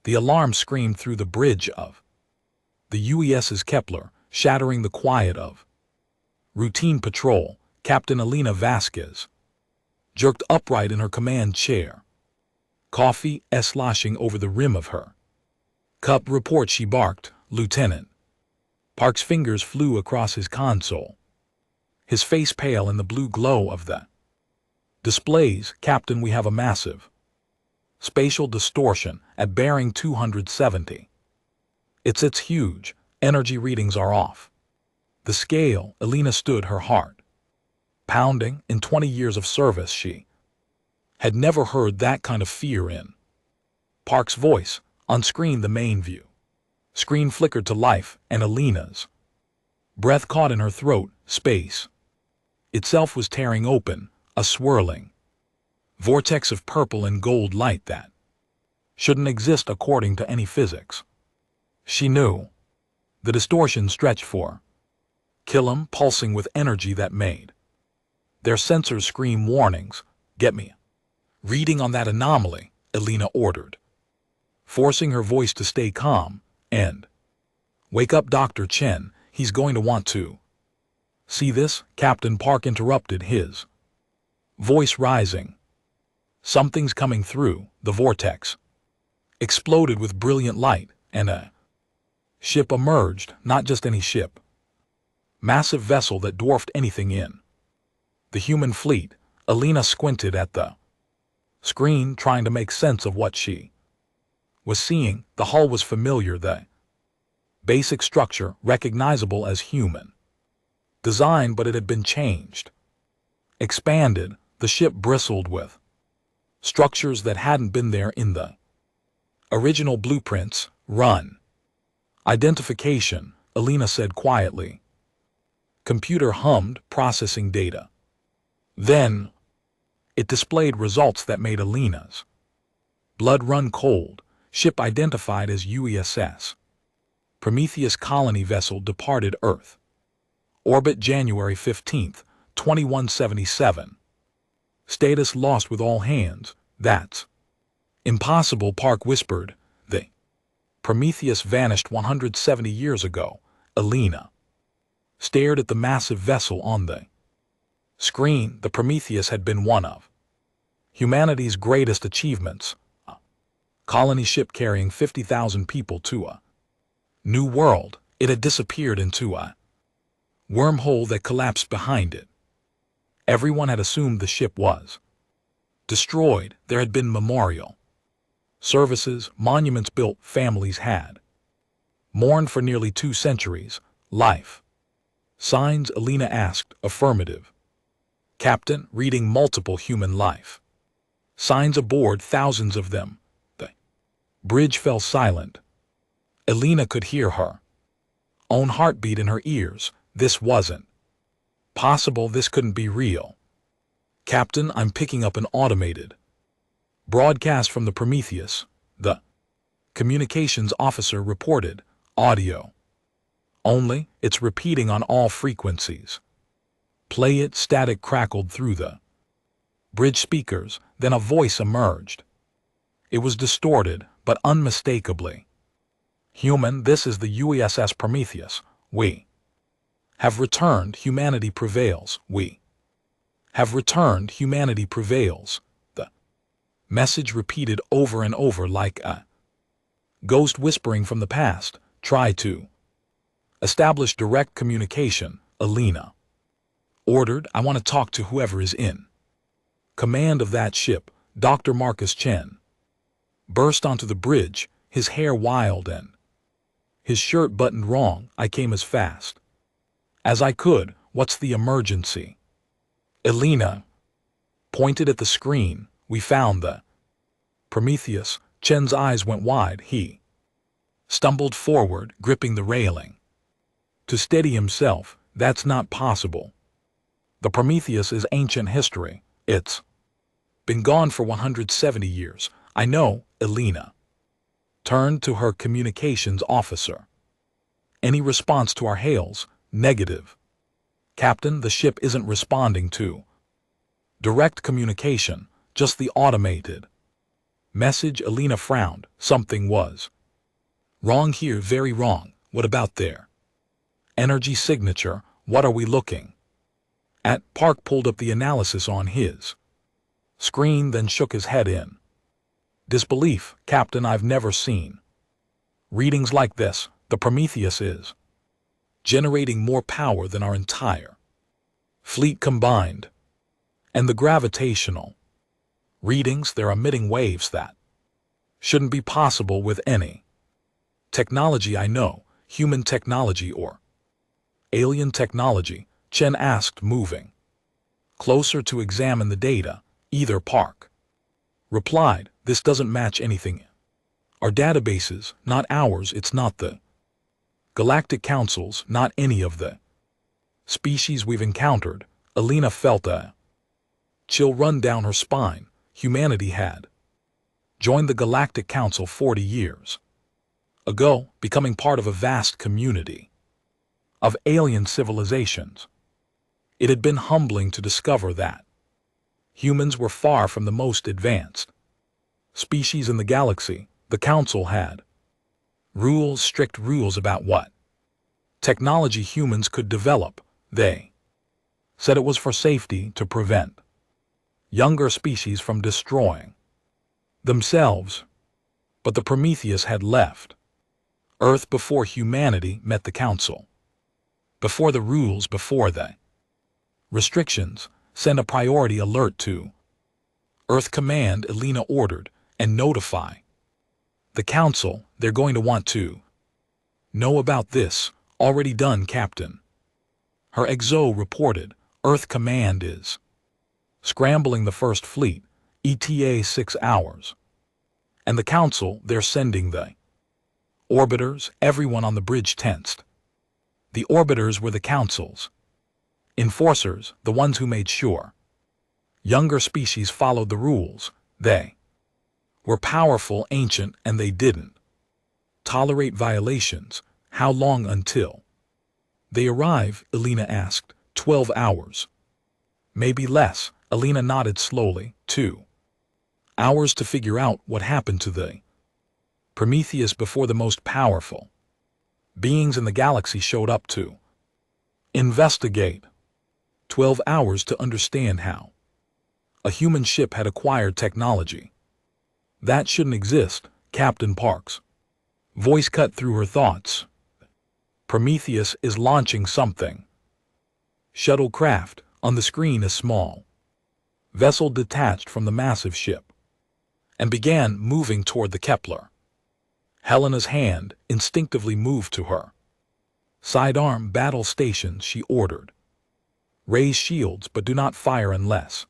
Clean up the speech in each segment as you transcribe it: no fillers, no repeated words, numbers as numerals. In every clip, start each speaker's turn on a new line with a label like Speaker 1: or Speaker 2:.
Speaker 1: The alarm screamed through the bridge of the UES's Kepler, shattering the quiet of routine patrol. Captain Elena Vasquez jerked upright in her command chair, coffee sloshing over the rim of her cup. Report, she barked. Lieutenant Park's fingers flew across his console, his face pale in the blue glow of the displays. Captain, we have a massive spatial distortion at bearing 270. It's huge. Energy readings are off the scale. Elena stood, her heart pounding. In 20 years of service, she had never heard that kind of fear in Park's voice. On screen, the main view screen flickered to life, and Elena's breath caught in her throat. Space itself was tearing open, a swirling vortex of purple and gold light that shouldn't exist according to any physics. She knew the distortion stretched for Killam, pulsing with energy that made their sensors scream warnings. Get me reading on that anomaly, Elena ordered, forcing her voice to stay calm. And wake up Dr. Chen, he's going to want to see this. Captain Park interrupted, his voice rising. Something's coming through. The vortex exploded with brilliant light, and a ship emerged. Not just any ship. Massive vessel that dwarfed anything in the human fleet. Elena squinted at the screen, trying to make sense of what she was seeing. The hull was familiar, the basic structure recognizable as human design, but it had been changed, expanded. The ship bristled with structures that hadn't been there in the original blueprints. Run identification, Elena said quietly. Computer hummed, processing data. Then it displayed results that made Elena's blood run cold. Ship identified as UESS Prometheus, colony vessel departed Earth orbit January 15, 2177. Status lost with all hands. That's impossible, Park whispered. The Prometheus vanished 170 years ago. Elena stared at the massive vessel on the screen. The Prometheus had been one of humanity's greatest achievements. A colony ship carrying 50,000 people to a new world. It had disappeared into a wormhole that collapsed behind it. Everyone had assumed the ship was destroyed. There had been memorial services, monuments built. Families had mourned for nearly 2 centuries. Life signs, Elena asked. Affirmative, Captain. Reading multiple human life signs aboard, thousands of them. The bridge fell silent. Elena could hear her own heartbeat in her ears. This wasn't possible. This couldn't be real. Captain, I'm picking up an automated broadcast from the Prometheus, the communications officer reported. Audio only. It's repeating on all frequencies. Play it. Static crackled through the bridge speakers. Then a voice emerged. It was distorted, but unmistakably human. This is the UESS Prometheus. We have returned. Humanity prevails. We have returned. Humanity prevails. The message repeated over and over like a ghost whispering from the past. Try to establish direct communication, Elena ordered. I want to talk to whoever is in command of that ship. Dr. Marcus Chen burst onto the bridge, his hair wild and his shirt buttoned wrong. I came as fast as I could. What's the emergency? Elena pointed at the screen. We found the Prometheus. Chen's eyes went wide. He stumbled forward, gripping the railing to steady himself. That's not possible. The Prometheus is ancient history. It's been gone for 170 years. I know. Elena turned to her communications officer. Any response to our hails? Negative. Captain, the ship isn't responding to direct communication, just the automated Message. Alina frowned. Something was wrong here, very wrong. What about there? Energy signature. What are we looking at? Park pulled up the analysis on his screen, then shook his head in disbelief. Captain, I've never seen readings like this. The Prometheus is generating more power than our entire fleet combined. And the gravitational readings, they're emitting waves that shouldn't be possible with any technology I know. Human technology or alien technology? Chen asked, moving closer to examine the data. Either Park replied, this doesn't match anything. Our databases, not ours. It's not the Galactic Council's, not any of the species we've encountered. Alina felt a chill run down her spine. Humanity had joined the Galactic Council 40 years ago, becoming part of a vast community of alien civilizations. It had been humbling to discover that humans were far from the most advanced species in the galaxy. The Council had rules, strict rules about what technology humans could develop. They said it was for safety, to prevent younger species from destroying themselves. But the Prometheus had left Earth before humanity met the Council. Before the rules, before the restrictions. Send a priority alert to Earth Command, Alina ordered, and notify the Council. They're going to want to know about this. Already done, Captain. Her exo reported. Earth Command is scrambling the First Fleet, ETA 6 hours. And the Council, they're sending the orbiters. Everyone on the bridge tensed. The orbiters were the Council's enforcers, the ones who made sure younger species followed the rules. They were powerful, ancient, and they didn't tolerate violations. How long until they arrive? Alina asked. 12 hours. Maybe less. Alina nodded slowly. 2 hours to figure out what happened to the Prometheus before the most powerful beings in the galaxy showed up to investigate. 12 hours to understand how a human ship had acquired technology that shouldn't exist. Captain Park's voice cut through her thoughts. Prometheus is launching something. Shuttlecraft. On the screen, a small vessel detached from the massive ship and began moving toward the Kepler. Helena's hand instinctively moved to her sidearm. Battle stations, she ordered. Raise shields, but do not fire unless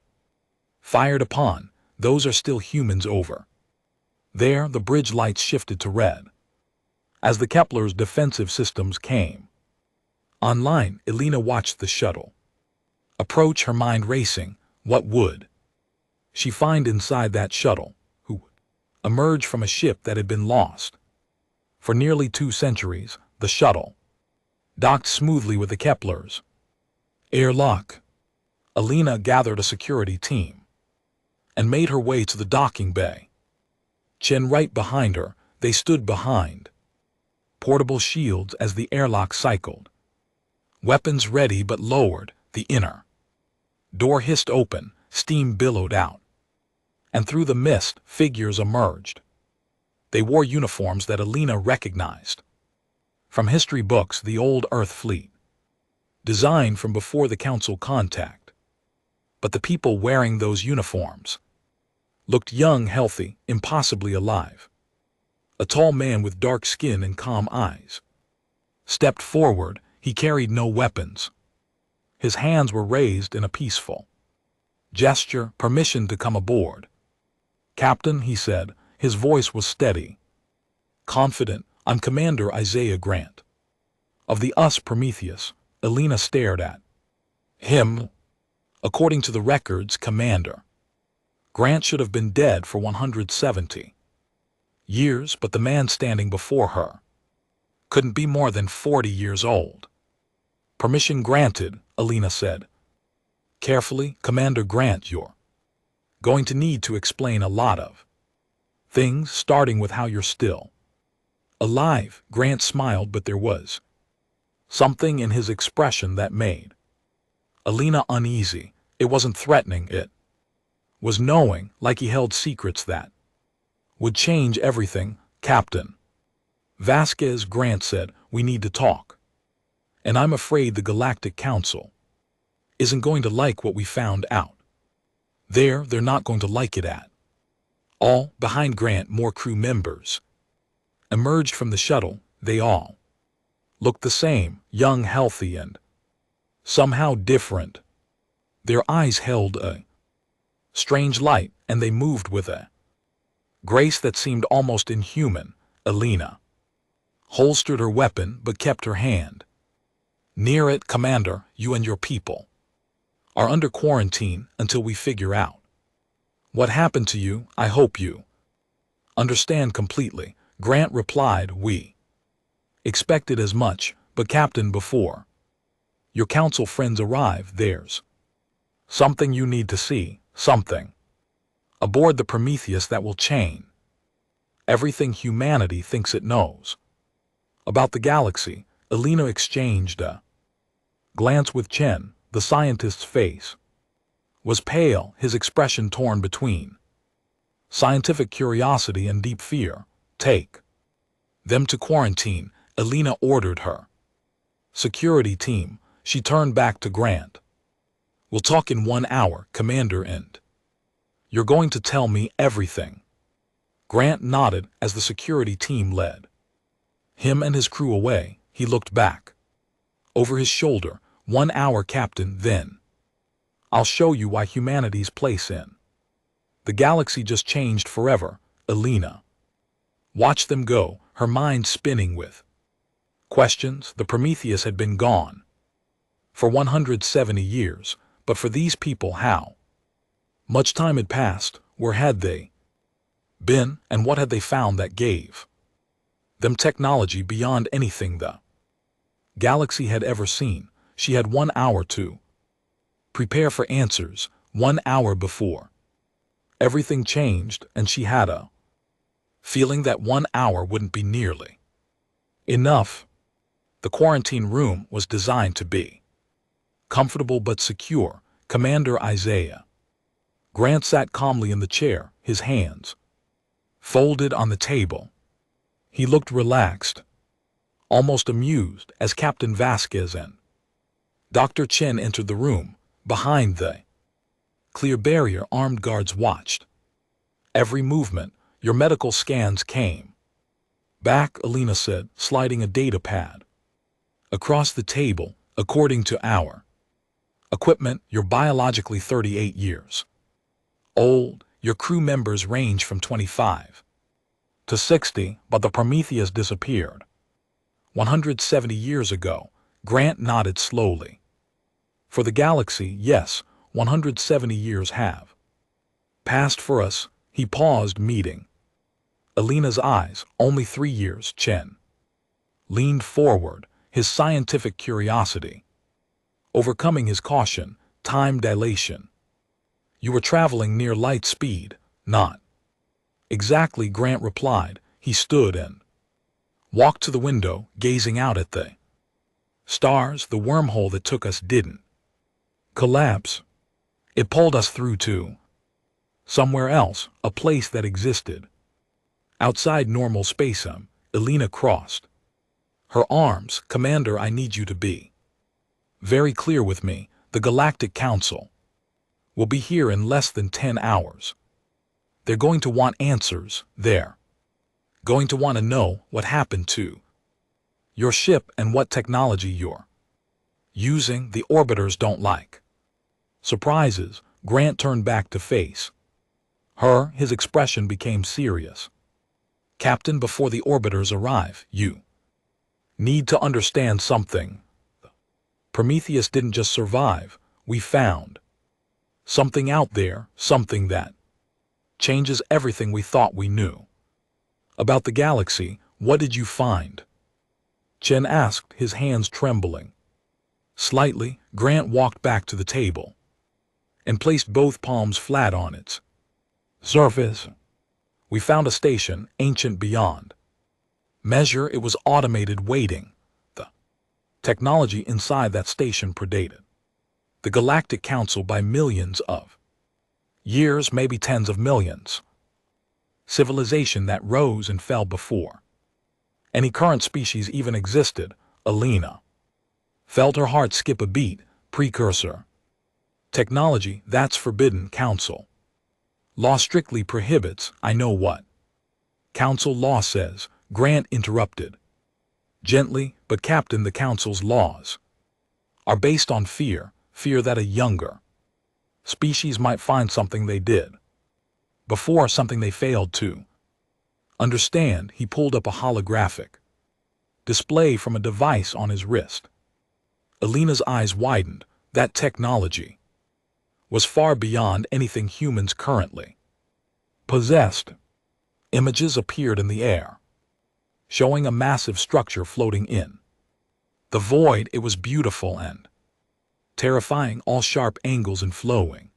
Speaker 1: fired upon. Those are still humans over there. The bridge lights shifted to red as the Kepler's defensive systems came online. Alina watched the shuttle approach, her mind racing. What would she find inside that shuttle? Who would emerge from a ship that had been lost for nearly 2 centuries? The shuttle docked smoothly with the Kepler's airlock. Alina gathered a security team and made her way to the docking bay. Chen right behind her. They stood behind portable shields as the airlock cycled. Weapons ready but lowered. The inner door hissed open. Steam billowed out. And through the mist, figures emerged. They wore uniforms that Alina recognized from history books. The old Earth fleet, designed from before the Council contact. But the people wearing those uniforms looked young, healthy, impossibly alive. A tall man with dark skin and calm eyes stepped forward. He carried no weapons. His hands were raised in a peaceful gesture. Permission to come aboard. Captain, he said. His voice was steady, confident. I'm Commander Isaiah Grant of the US Prometheus. Alina stared at him. According to the records, Commander Grant should have been dead for 170 years, but the man standing before her couldn't be more than 40 years old. Permission granted, Alina said. Carefully, Commander Grant, you're going to need to explain a lot of Things starting with how you're still alive. Grant smiled, but there was something in his expression that made Alina uneasy. It wasn't threatening, it was knowing, like he held secrets that would change everything. Captain Vasquez, Grant said, we need to talk. And I'm afraid the Galactic Council isn't going to like what we found out. They're not going to like it at all. Behind Grant, more crew members emerged from the shuttle. They all looked the same, young, healthy, and somehow different. Their eyes held a strange light, and they moved with a grace that seemed almost inhuman. Alina holstered her weapon but kept her hand near it. Commander, you and your people are under quarantine until we figure out what happened to you. I hope you understand completely. Grant replied, we expected as much, but Captain, before your council friends arrive, there's something you need to see, something aboard the Prometheus that will change everything humanity thinks it knows about the galaxy. Alina exchanged a glance with Chen. The scientist's face was pale, his expression torn between scientific curiosity and deep fear. Take them to quarantine, Alina ordered her security team. She turned back to Grant. We'll talk in 1 hour, Commander, and you're going to tell me everything. Grant nodded as the security team led him and his crew away. He looked back over his shoulder. 1 hour, Captain, then I'll show you why humanity's place in the galaxy just changed forever. Alina watched them go, her mind spinning with questions. The Prometheus had been gone for 170 years, but for these people, how much time had passed? Where had they been, and what had they found that gave them technology beyond anything the galaxy had ever seen? She had 1 hour to prepare for answers. 1 hour before everything changed, and she had a feeling that 1 hour wouldn't be nearly enough. The quarantine room was designed to be comfortable but secure. Commander Isaiah Grant sat calmly in the chair, his hands folded on the table. He looked relaxed, almost amused, as Captain Vasquez and Dr. Chen entered the room. Behind the clear barrier, armed guards watched every movement. Your medical scans came back, Alina said, sliding a data pad across the table. According to our equipment, you're biologically 38 years old. Your crew members range from 25 to 60, but the Prometheus disappeared 170 years ago. Grant nodded slowly. For the galaxy, yes, 170 years have passed. For us, he paused, meeting Alina's eyes. Only 3 years. Chen leaned forward, his scientific curiosity overcoming his caution. Time dilation. You were traveling near light speed. Not exactly, Grant replied. He stood and walked to the window, gazing out at the stars. The wormhole that took us didn't collapse. It pulled us through to somewhere else, a place that existed outside normal space. Alina crossed her arms. Commander, I need you to be very clear with me. The Galactic Council will be here in less than 10 hours. They're going to want answers. They're going to want to know what happened to your ship and what technology you're using. The orbiters don't like surprises. Grant turned back to face her. His expression became serious. Captain, before the orbiters arrive, you need to understand something. Prometheus didn't just survive. We found something out there, something that changes everything we thought we knew about the galaxy. What did you find? Chen asked, his hands trembling slightly. Grant walked back to the table and placed both palms flat on its surface. We found a station, ancient beyond measure. It was automated waiting. The technology inside that station predated the Galactic Council by millions of years, maybe tens of millions. Civilization that rose and fell before any current species even existed. Alina felt her heart skip a beat. Precursor technology, that's forbidden. Council law strictly prohibits. I know what Council law says, Grant interrupted gently. But Captain, the Council's laws are based on fear that a younger species might find something they did before, something they failed to understand. He pulled up a holographic display from a device on his wrist. Alina's eyes widened. That technology was far beyond anything humans currently possessed. Images appeared in the air, showing a massive structure floating in the void. It was beautiful and terrifying, all sharp angles and flowing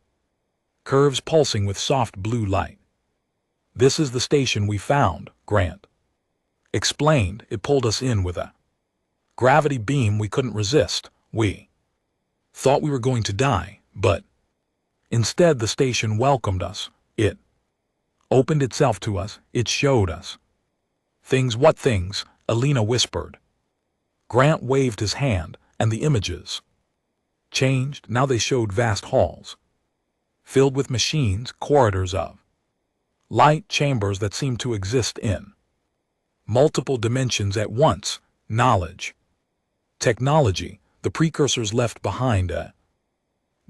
Speaker 1: curves pulsing with soft blue light. This is the station we found, Grant explained. It pulled us in with a gravity beam we couldn't resist. We thought we were going to die, but instead the station welcomed us. It opened itself to us. It showed us things. What things? Alina whispered. Grant waved his hand, and the images changed. Now they showed vast halls filled with machines, corridors of light, chambers that seemed to exist in multiple dimensions at once. Knowledge, technology, the precursors left behind a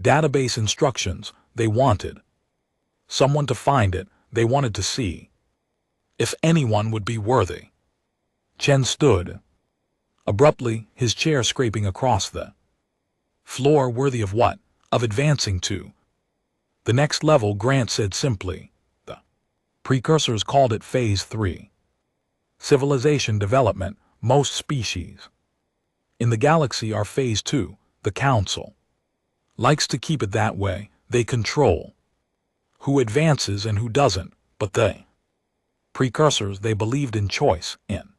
Speaker 1: database. Instructions. They wanted someone to find it. They wanted to see if anyone would be worthy. Chen stood abruptly, his chair scraping across the floor. Worthy of what? Of advancing to the next level, Grant said simply. The precursors called it Phase 3. Civilization development. Most species in the galaxy are Phase 2. The Council likes to keep it that way. They control who advances and who doesn't. But they precursors, they believed in choice, in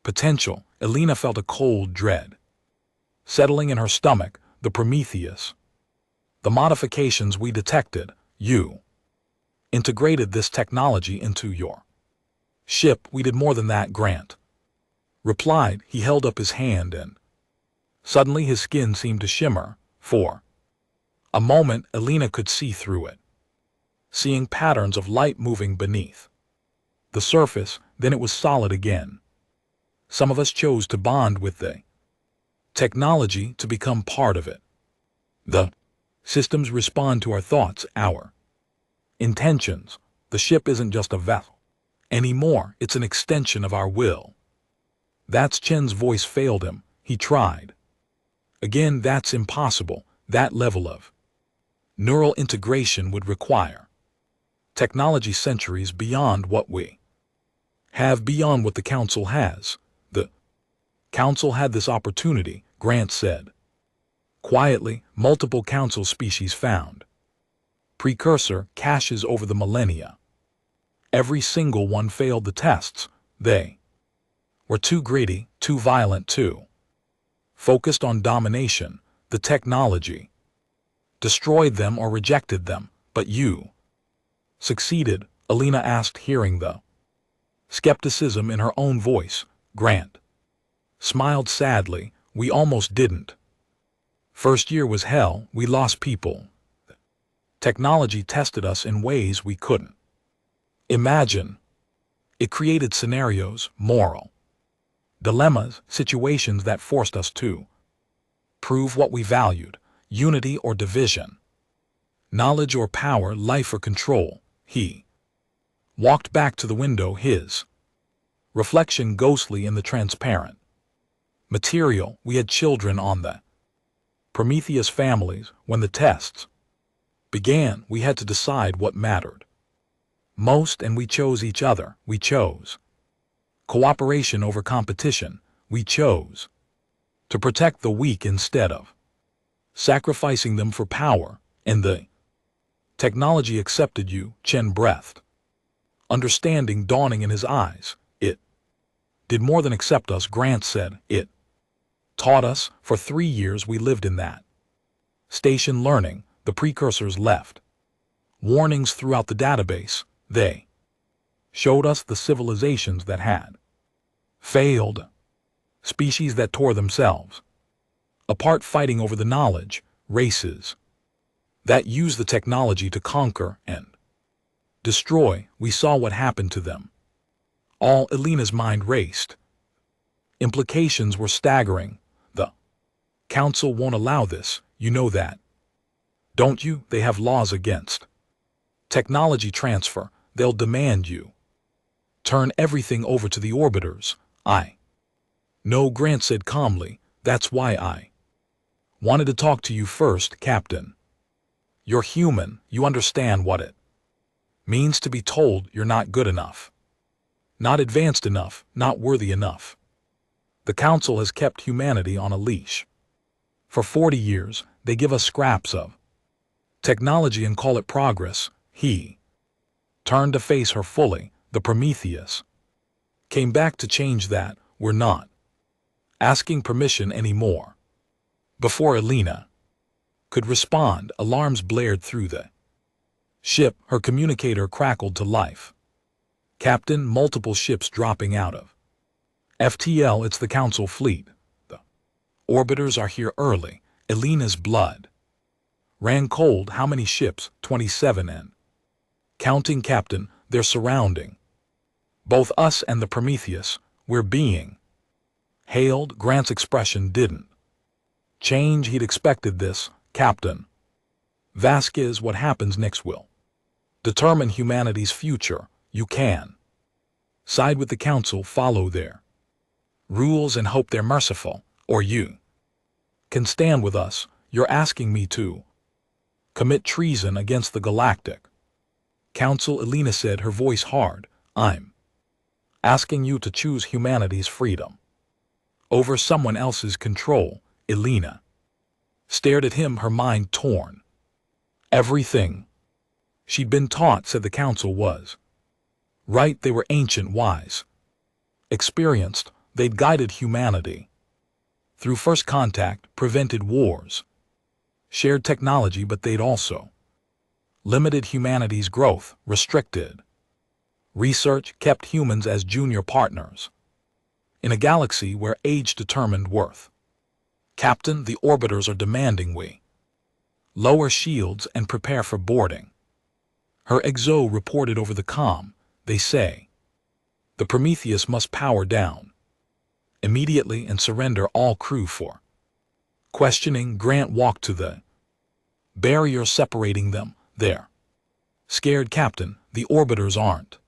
Speaker 1: potential. Alina felt a cold dread settling in her stomach. The Prometheus, the modifications we detected. You integrated this technology into your ship. We did more than that, Grant replied. He held up his hand and suddenly his skin seemed to shimmer. For a moment Alina could see through it, seeing patterns of light moving beneath the surface. Then it was solid again. Some of us chose to bond with the technology, to become part of it. The systems respond to our thoughts, our intentions. The ship isn't just a vessel anymore. It's an extension of our will. That's Chen's voice failed him. He tried again. That's impossible. That level of neural integration would require technology centuries beyond what we have, beyond what the Council has. The Council had this opportunity, Grant said quietly. Multiple Council species found precursor caches over the millennia. Every single one failed the tests. They were too greedy, too violent, too focused on domination. The technology destroyed them or rejected them. But you succeeded, Alina asked, hearing the skepticism in her own voice. Grant smiled sadly. We almost didn't. First year was hell. We lost people. Technology tested us in ways we couldn't imagine. It created scenarios, moral dilemmas, situations that forced us to prove what we valued: unity or division, knowledge or power, life or control. He walked back to the window, his reflection ghostly in the transparent material. We had children on the Prometheus families. When the tests began, we had to decide what mattered most, and we chose each other. We chose cooperation over competition. We chose to protect the weak instead of sacrificing them for power. And the technology accepted you, Chen breathed understanding dawning in his eyes. It did more than accept us, Grant said. It taught us. For 3 years we lived in that station learning. The precursors left warnings throughout the database. They showed us the civilizations that had failed, species that tore themselves apart fighting over the knowledge, races that used the technology to conquer and destroy. We saw what happened to them. All Elena's mind raced. Implications were staggering. The council won't allow this, you know that. Don't you? They have laws against technology transfer. They'll demand you turn everything over to the orbiters. I know, Grant said calmly. That's why I wanted to talk to you first, Captain. You're human. You understand what it means to be told you're not good enough, not advanced enough, not worthy enough. The Council has kept humanity on a leash. For 40 years, they give us scraps of technology and call it progress. He turned to face her fully. The Prometheus came back to change that. We're not asking permission anymore. Before Elena could respond, alarms blared through the ship. Her communicator crackled to life. Captain, multiple ships dropping out of FTL. It's the Council fleet. The orbiters are here early. Elena's blood ran cold. How many ships? 27 and counting, Captain. They're surrounding both us and the Prometheus. We're being hailed. Grant's expression didn't change. He'd expected this. Captain Vasquez, what happens next will determine humanity's future. You can side with the Council, follow their rules and hope they're merciful, or you can stand with us. You're asking me to commit treason against the Galactic Council, Elena said, her voice hard. I'm asking you to choose humanity's freedom over someone else's control. Elena stared at him, her mind torn. Everything she'd been taught said the Council was right. They were ancient, wise, experienced. They'd guided humanity through first contact, prevented wars, shared technology, but they'd also limited humanity's growth, restricted research, kept humans as junior partners in a galaxy where age determined worth. Captain, the orbiters are demanding we lower shields and prepare for boarding. Her exo reported over the comm. They say the Prometheus must power down immediately and surrender all crew for questioning. Grant walked to the barrier separating them. They're scared, Captain. The orbiters aren't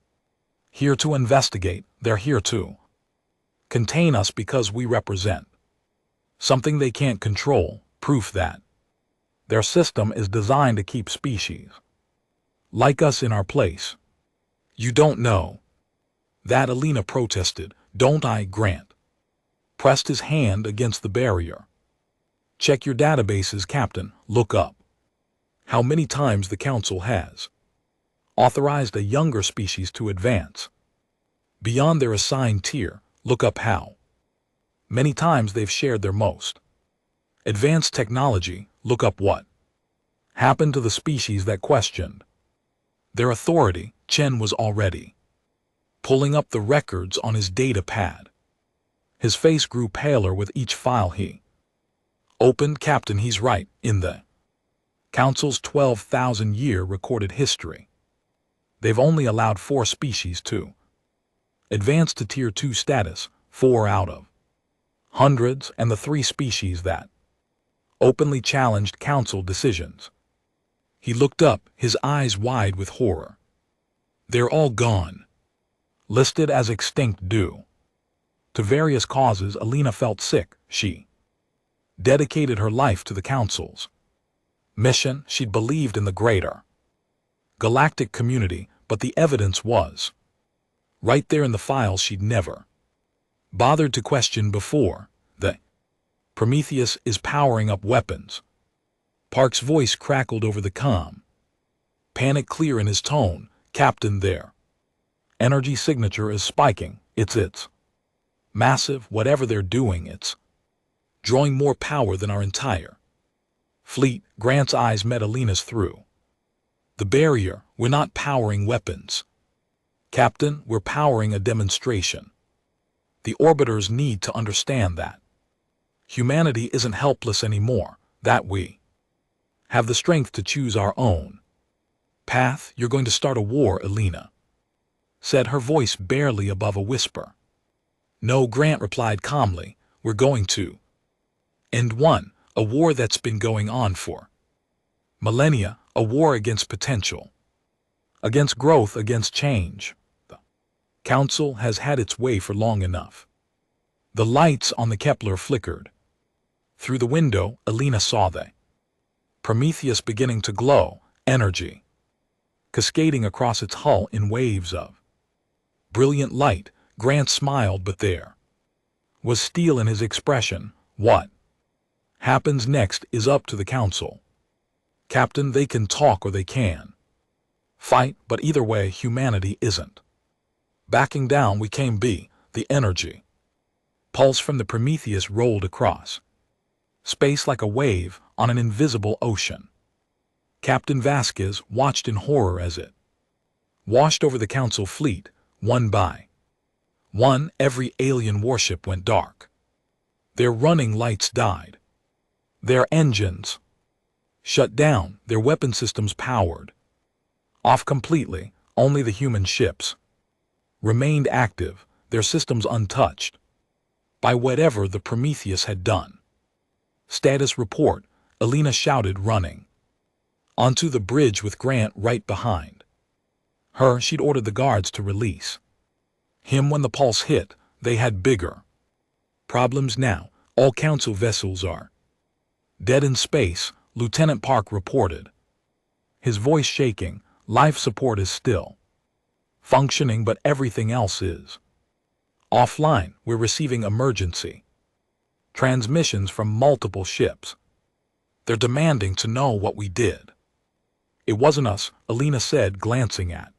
Speaker 1: here to investigate. They're here to contain us because we represent something they can't control. Proof that their system is designed to keep species like us in our place. You don't know that, Elena protested. Don't I? Grant pressed his hand against the barrier. Check your databases, Captain. Look up how many times the Council has authorized a younger species to advance beyond their assigned tier. Look up how many times they've shared their most advanced technology. Look up what happened to the species that questioned their authority. Chen was already pulling up the records on his data pad. His face grew paler with each file he opened. Captain, he's right. In the Council's 12,000-year recorded history, they've only allowed 4 species to advance to Tier 2 status, 4 out of hundreds, and the 3 species that openly challenged Council decisions. He looked up, his eyes wide with horror. They're all gone, listed as extinct due to various causes. Elena felt sick. She dedicated her life to the Council's mission. She'd believed in the greater galactic community, but the evidence was right there in the files she'd never bothered to question before. The Prometheus is powering up weapons. Park's voice crackled over the comm, panic clear in his tone. Captain, they're Energy signature is spiking. It's massive. Whatever they're doing, it's drawing more power than our entire fleet. Grant's eyes met Alina's through the barrier. We're not powering weapons, Captain. We're powering a demonstration. The orbiters need to understand that humanity isn't helpless anymore, that we have the strength to choose our own path. You're going to start a war, Alina said, her voice barely above a whisper. No, Grant replied calmly. We're going to end a war that's been going on for millennia, a war against potential, against growth, against change. The Council has had its way for long enough. The lights on the Kepler flickered. Through the window, Alina saw the Prometheus beginning to glow, energy cascading across its hull in waves of brilliant light. Grant smiled, but there was steel in his expression. What happens next is up to the Council, Captain. They can talk or they can fight, but either way, humanity isn't backing down. We came. The energy pulse from the Prometheus rolled across space like a wave on an invisible ocean. Captain Vasquez watched in horror as it washed over the Council fleet. One by one, every alien warship went dark. Their running lights died. Their engines shut down. Their weapon systems powered off completely. Only the human ships remained active, their systems untouched by whatever the Prometheus had done. Status report, Alina shouted, running onto the bridge with Grant right behind her. She'd ordered the guards to release him when the pulse hit. They had bigger problems now. All Council vessels are dead in space, Lieutenant Park reported, his voice shaking. Life support is still functioning, but everything else is offline. We're receiving emergency transmissions from multiple ships. They're demanding to know what we did. It wasn't us, Alina said, glancing at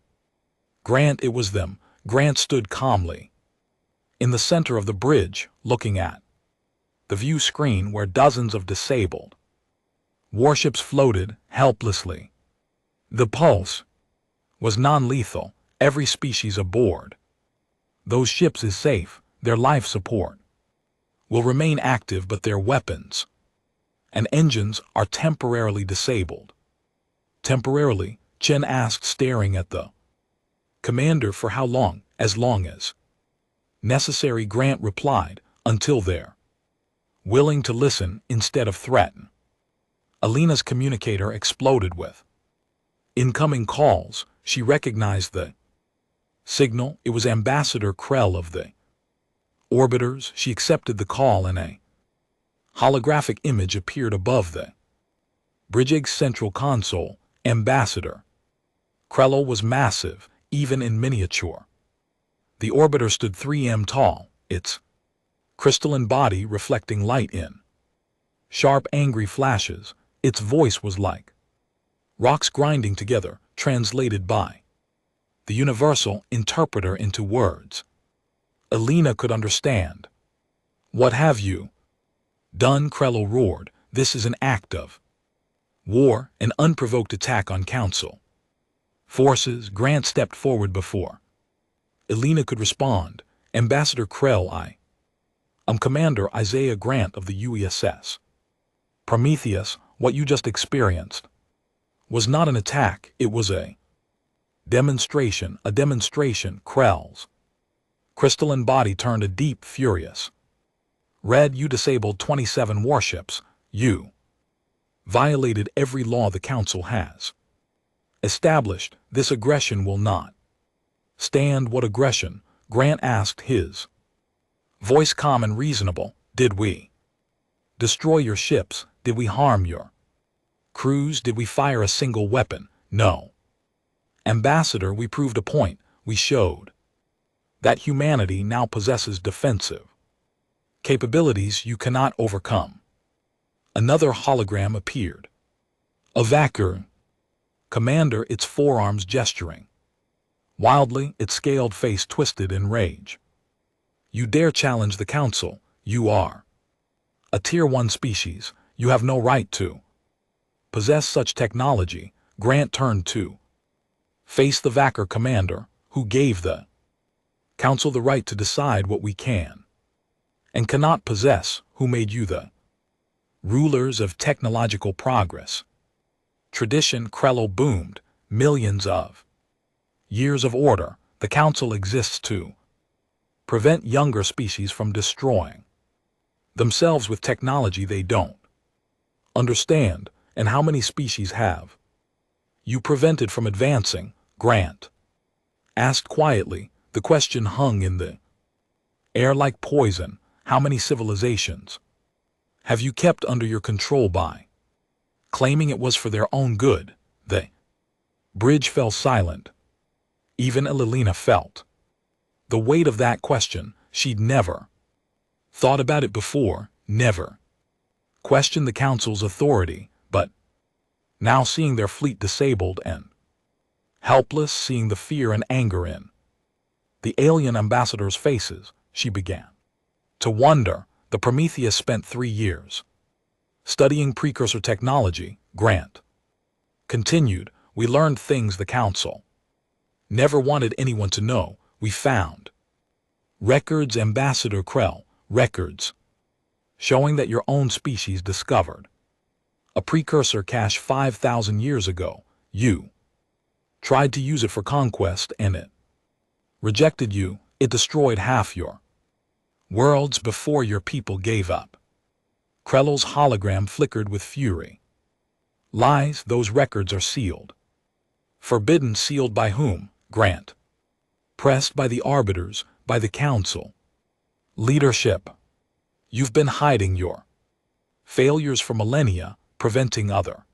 Speaker 1: Grant. It was them. Grant stood calmly in the center of the bridge, looking at the view screen where dozens of disabled warships floated helplessly. The pulse was non-lethal. Every species aboard those ships is safe. Their life support will remain active, but their weapons and engines are temporarily disabled. Temporarily, Chen asked, staring at the commander. For how long? As long as necessary, Grant replied, until they're willing to listen instead of threaten. Alina's communicator exploded with incoming calls. She recognized the signal. It was Ambassador Krell of the orbiters. She accepted the call and a holographic image appeared above the bridge's central console. Ambassador Krell was massive, even in miniature. The orbiter stood 3 m tall, its crystalline body reflecting light in sharp, angry flashes. Its voice was like rocks grinding together, translated by the universal interpreter into words Alina could understand. What have you done? Krell roared. This is an act of war, an unprovoked attack on Council forces. Grant stepped forward before Alina could respond. Ambassador Krell, I'm Commander Isaiah Grant of the UESS Prometheus. What you just experienced was not an attack, it was a demonstration. A demonstration. Krell's crystalline body turned a deep, furious red. You disabled 27 warships. You violated every law the Council has established. This aggression will not stand. What aggression? Grant asked, his voice calm and reasonable. Did we destroy your ships? Did we harm your crews? Did we fire a single weapon? No. Ambassador, we proved a point. We showed that humanity now possesses defensive capabilities you cannot overcome. Another hologram appeared. A Valkyr. Commander, its forearms gesturing Wildly, its scaled face twisted in rage. You dare challenge the Council? You are a Tier 1 species. You have no right to possess such technology. Grant turned to face the Vacker commander, who gave the Council the right to decide what we can and cannot possess. Who made you the rulers of technological progress? Tradition, Krello boomed. Millions of years of order. The Council exists to prevent younger species from destroying themselves with technology they don't understand. And how many species have you prevented from advancing? Grant asked quietly. The question hung in the air like poison. How many civilizations have you kept under your control by claiming it was for their own good? The bridge fell silent. Even Elelina felt the weight of that question. She'd never thought about it before, never questioned the Council's authority, but now seeing their fleet disabled and helpless, seeing the fear and anger in the alien ambassadors' faces, she began to wonder. The Prometheus spent 3 years studying precursor technology, Grant continued. We learned things the Council never wanted anyone to know. We found records, Ambassador Krell, records showing that your own species discovered a precursor cache 5,000 years ago. You tried to use it for conquest and it rejected you. It destroyed half your worlds before your people gave up. Krell's hologram flickered with fury. Lies, those records are sealed. Forbidden. Sealed by whom? Grant pressed. By the Arbiters, by the Council leadership. You've been hiding your failures for millennia, preventing other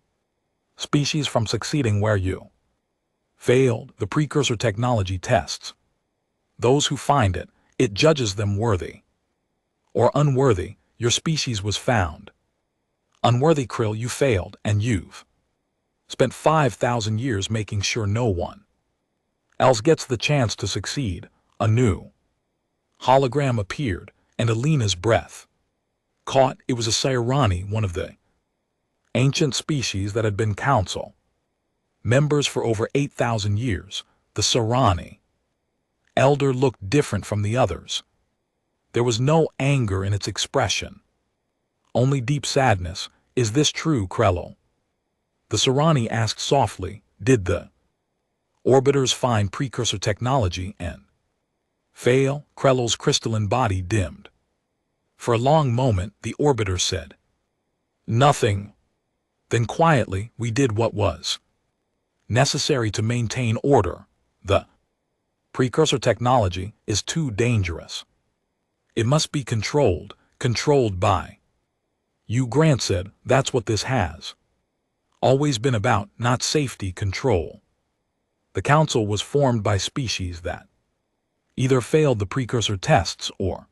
Speaker 1: species from succeeding where you failed. The precursor technology tests those who find it. It judges them worthy or unworthy. Your species was found unworthy. Krill, you failed, and you've spent 5,000 years making sure no one else gets the chance to succeed. A new hologram appeared, and Alina's breath caught. It was a Sairani, one of the ancient species that had been Council members for over 8,000 years. The Sairani elder looked different from the others. There was no anger in its expression, only deep sadness. Is this true, Krello? The Sairani asked softly. Did the Orbiters find precursor technology and fail? Krell's crystalline body dimmed. For a long moment, the Orbiter said nothing. Then quietly, we did what was necessary to maintain order. The precursor technology is too dangerous. It must be controlled by you. Grant said, that's what this has always been about, not safety, control. The Council was formed by species that either failed the precursor tests or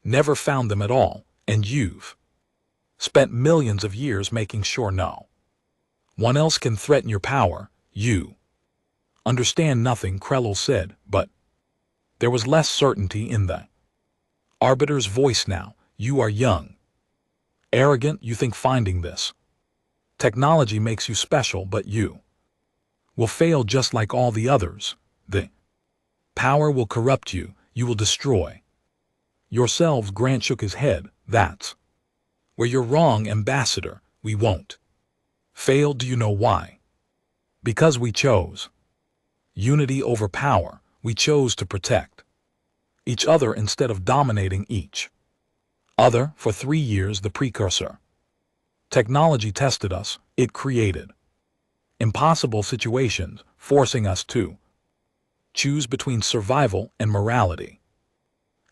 Speaker 1: never found them at all, and you've spent millions of years making sure no one else can threaten your power. You understand nothing, Krell said, but there was less certainty in the Arbiter's voice now. You are young, arrogant. You think finding this technology makes you special, but you will fail just like all the others. The power will corrupt you. You will destroy yourselves. Grant shook his head. That's where you're wrong, Ambassador. We won't fail. Do you know why? Because we chose unity over power. We chose to protect each other instead of dominating each other. For 3 years, the precursor technology tested us. It created impossible situations, forcing us to choose between survival and morality.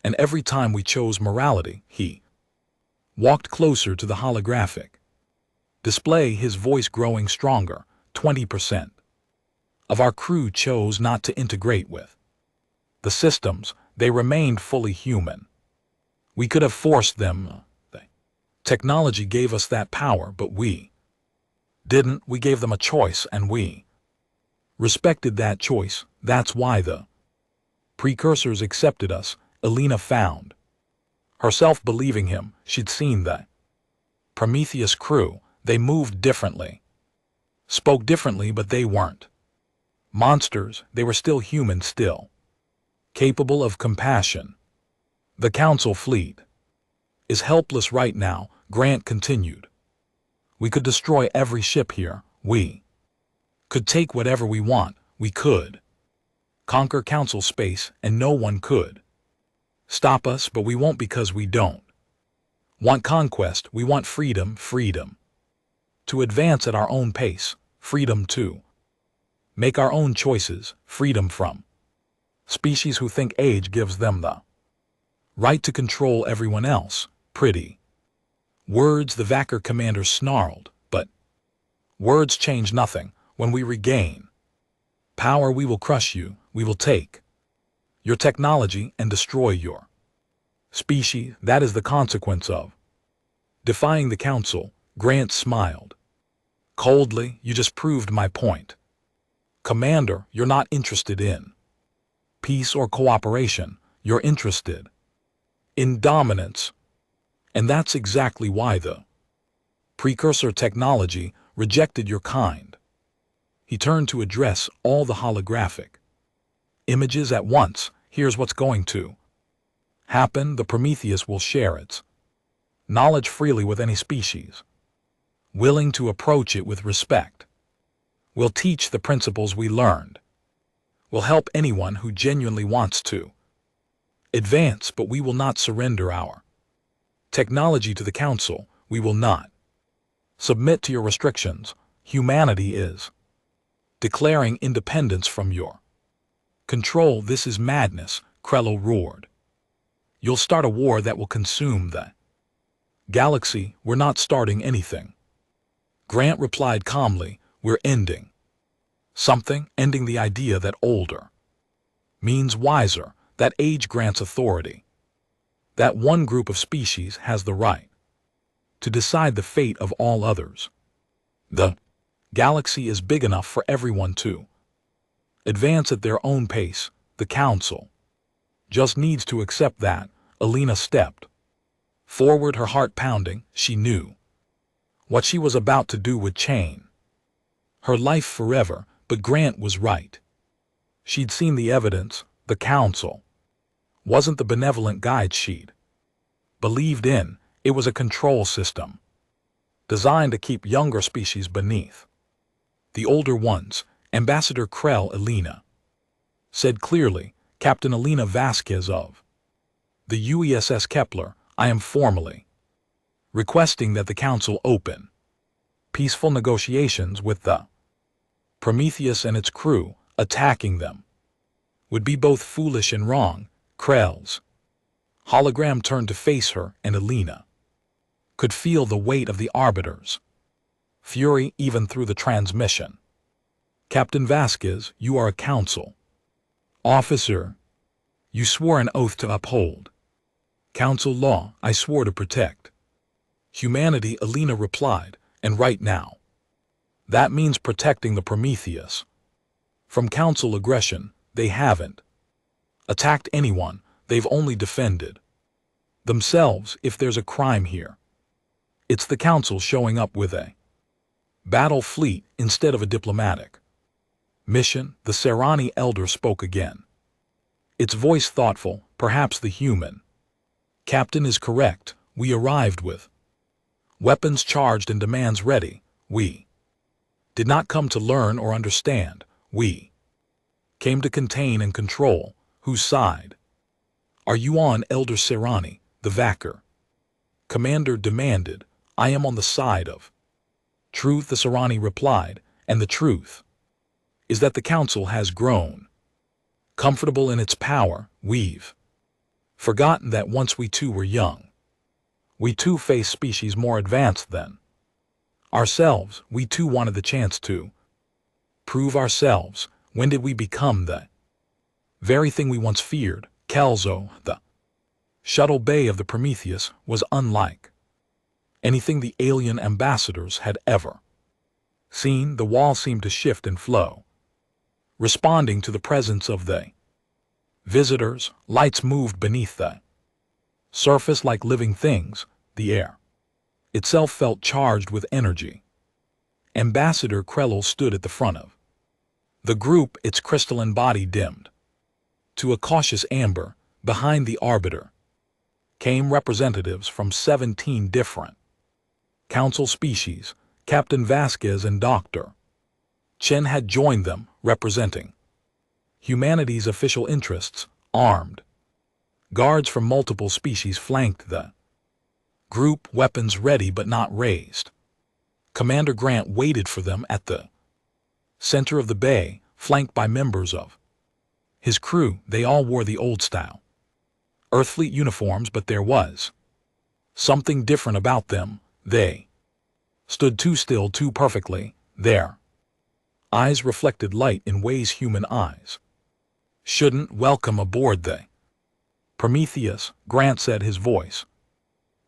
Speaker 1: And every time we chose morality, he walked closer to the holographic display, his voice growing stronger. 20% of our crew chose not to integrate with the systems. They remained fully human. We could have forced them. The technology gave us that power, but we didn't. We gave them a choice, and we respected that choice. That's why the precursors accepted us, Alina found herself believing him. She'd seen the Prometheus crew. They moved differently, spoke differently, but they weren't monsters. They were still human, still capable of compassion. The Council fleet is helpless right now, Grant continued. We could destroy every ship here. We could take whatever we want. We could conquer Council space, and no one could stop us, but we won't, because we don't want conquest. We want freedom. Freedom to advance at our own pace. Freedom to make our own choices. Freedom from species who think age gives them the right to control everyone else. Pretty words, the Vacker commander snarled, but words change nothing. When we regain power, we will crush you. We will take your technology and destroy your species. That is the consequence of defying the Council. Grant smiled coldly. You just proved my point. Commander, you're not interested in peace or cooperation. You're interested in dominance. And that's exactly why the precursor technology rejected your kind. He turned to address all the holographic images at once. Here's what's going to happen. The Prometheus will share its knowledge freely with any species willing to approach it with respect. We'll teach the principles we learned. We'll help anyone who genuinely wants to advance, but we will not surrender our technology to the Council. We will not submit to your restrictions. Humanity is declaring independence from your control. This is madness, Krello roared. You'll start a war that will consume the galaxy. We're not starting anything, Grant replied calmly. We're ending something, ending the idea that older means wiser, that age grants authority, that one group of species has the right to decide the fate of all others. The galaxy is big enough for everyone to advance at their own pace. The Council just needs to accept that. Alina stepped forward, her heart pounding. She knew what she was about to do would change her life forever, but Grant was right. She'd seen the evidence. The Council wasn't the benevolent guide she'd believed in. It was a control system designed to keep younger species beneath the older ones. Ambassador Krell, Alina said clearly. Captain Alina Vasquez of the UESS Kepler, I am formally requesting that the Council open peaceful negotiations with the Prometheus and its crew. Attacking them would be both foolish and wrong. Krell's hologram turned to face her, and Alina could feel the weight of the Arbiter's fury even through the transmission. Captain Vasquez, you are a Council officer. You swore an oath to uphold Council law. I swore to protect humanity, Alina replied, and right now, that means protecting the Prometheus from Council aggression. They haven't attacked anyone. They've only defended themselves. If there's a crime here, it's the Council showing up with a battle fleet instead of a diplomatic mission. The Serani elder spoke again, its voice thoughtful. Perhaps the human captain is correct. We arrived with weapons charged and demands ready. We did not come to learn or understand. We came to contain and control. Whose side are you on, Elder Serani? The Vacker commander demanded. I am on the side of truth, the Serani replied, and the truth is that the Council has grown comfortable in its power. We've forgotten that once we too were young. We too faced species more advanced than ourselves. We too wanted the chance to prove ourselves. When did we become the very thing we once feared? Kelso, the shuttle bay of the Prometheus, was unlike anything the alien ambassadors had ever seen. The wall seemed to shift and flow responding to the presence of the visitors. Lights moved beneath the surface like living things. The air itself felt charged with energy. Ambassador Krell stood at the front of the group, its crystalline body dimmed to a cautious amber. Behind the arbiter came representatives from 17 different council species. Captain Vasquez and Dr. Chen had joined them, representing humanity's official interests. Armed guards from multiple species flanked the group, weapons ready but not raised. Commander Grant waited for them at the center of the bay, flanked by members of his crew. They all wore the old-style Earthfleet uniforms, but there was something different about them. They stood too still, too perfectly. Their eyes reflected light in ways human eyes shouldn't. Welcome aboard the Prometheus, Grant said, his voice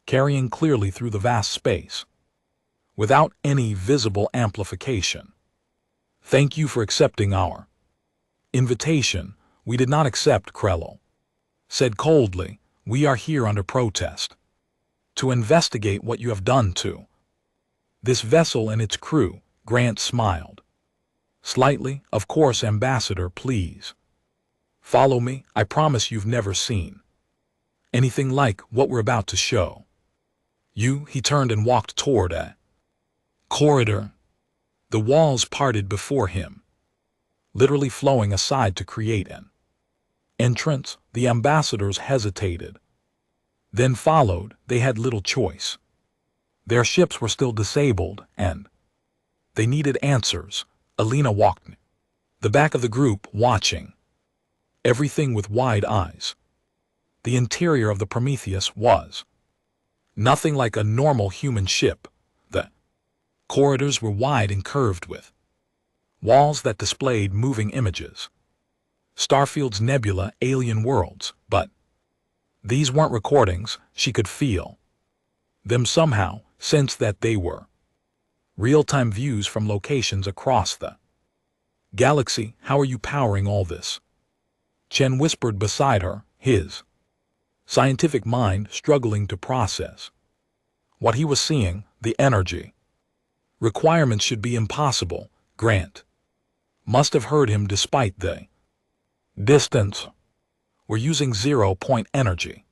Speaker 1: carrying clearly through the vast space, without any visible amplification. Thank you for accepting our invitation. We did not accept, Krell said coldly. We are here under protest to investigate what you have done to this vessel and its crew. Grant smiled slightly. Of course, Ambassador, please follow me. I promise you've never seen anything like what we're about to show you. He turned and walked toward a corridor. The walls parted before him, literally flowing aside to create an entrance. The ambassadors hesitated, then followed. They had little choice. Their ships were still disabled, and they needed answers. Alina walked the back of the group, watching everything with wide eyes. The interior of the Prometheus was nothing like a normal human ship. The corridors were wide and curved, with walls that displayed moving images. Starfield's nebula, alien worlds, but these weren't recordings. She could feel them somehow, sense that they were real-time views from locations across the galaxy. How are you powering all this? Chen whispered beside her, his scientific mind struggling to process what he was seeing. The energy requirements should be impossible. Grant must have heard him despite the distance. We're using zero-point energy.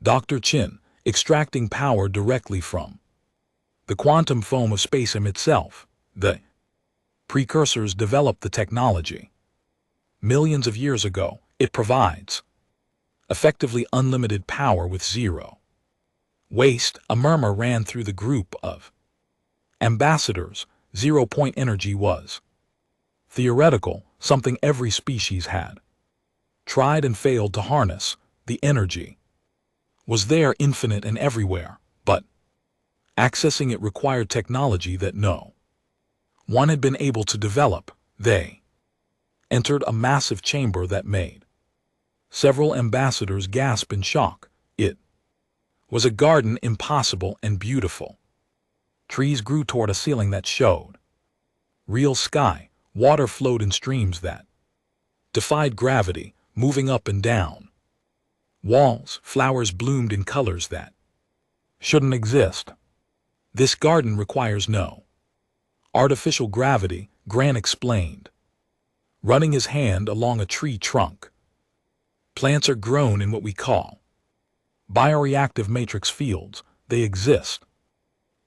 Speaker 1: Dr. Chen, extracting power directly from the quantum foam of spacem itself. The precursors developed the technology millions of years ago. It provides effectively unlimited power with zero waste. A murmur ran through the group of ambassadors. Zero-point energy was theoretical, something every species had tried and failed to harness. The energy was there, infinite and everywhere, but accessing it required technology that no one had been able to develop. They entered a massive chamber that made several ambassadors gasp in shock. It was a garden, impossible and beautiful. Trees grew toward a ceiling that showed real sky. Water flowed in streams that defied gravity, moving up and down walls. Flowers bloomed in colors that shouldn't exist. This garden requires no artificial gravity, Grant explained, running his hand along a tree trunk. Plants are grown in what we call bioreactive matrix fields. They exist